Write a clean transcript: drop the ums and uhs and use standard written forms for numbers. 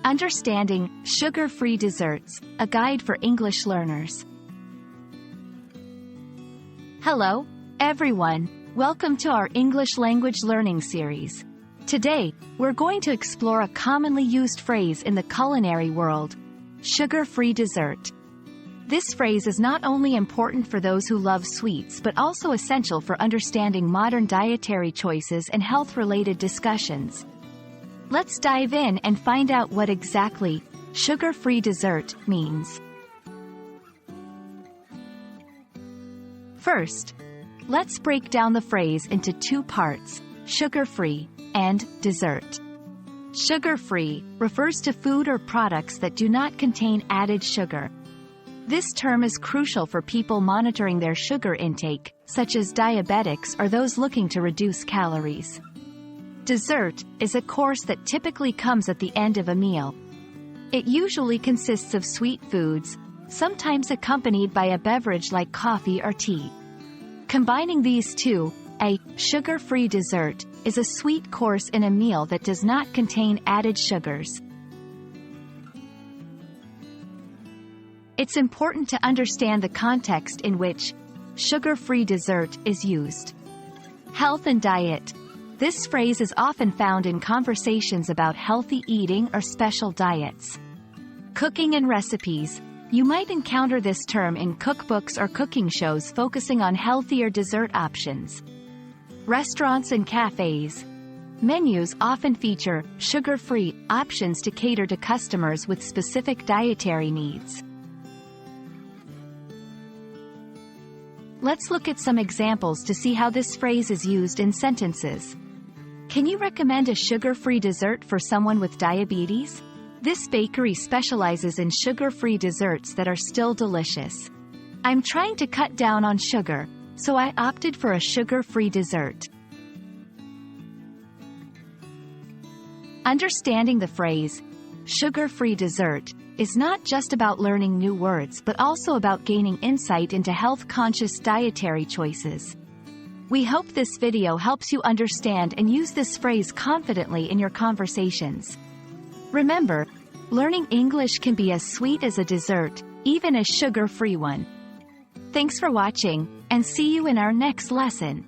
Understanding Sugar-Free Desserts, a guide for English learners. Hello, everyone. Welcome to our English language learning series. Today, we're going to explore a commonly used phrase in the culinary world, sugar-free dessert. This phrase is not only important for those who love sweets but also essential for understanding modern dietary choices and health-related discussions. Let's dive in and find out what exactly sugar-free dessert means. First, let's break down the phrase into two parts, sugar-free and dessert. Sugar-free refers to food or products that do not contain added sugar. This term is crucial for people monitoring their sugar intake, such as diabetics or those looking to reduce calories. Dessert is a course that typically comes at the end of a meal. It usually consists of sweet foods, sometimes accompanied by a beverage like coffee or tea. Combining these two, a sugar-free dessert is a sweet course in a meal that does not contain added sugars. It's important to understand the context in which sugar-free dessert is used. Health and diet. This phrase is often found in conversations about healthy eating or special diets. Cooking and recipes. You might encounter this term in cookbooks or cooking shows focusing on healthier dessert options. Restaurants and cafes. Menus often feature sugar-free options to cater to customers with specific dietary needs. Let's look at some examples to see how this phrase is used in sentences. Can you recommend a sugar-free dessert for someone with diabetes? This bakery specializes in sugar-free desserts that are still delicious. I'm trying to cut down on sugar, so I opted for a sugar-free dessert. Understanding the phrase, sugar-free dessert, is not just about learning new words but also about gaining insight into health-conscious dietary choices. We hope this video helps you understand and use this phrase confidently in your conversations. Remember, learning English can be as sweet as a dessert, even a sugar-free one. Thanks for watching, and see you in our next lesson.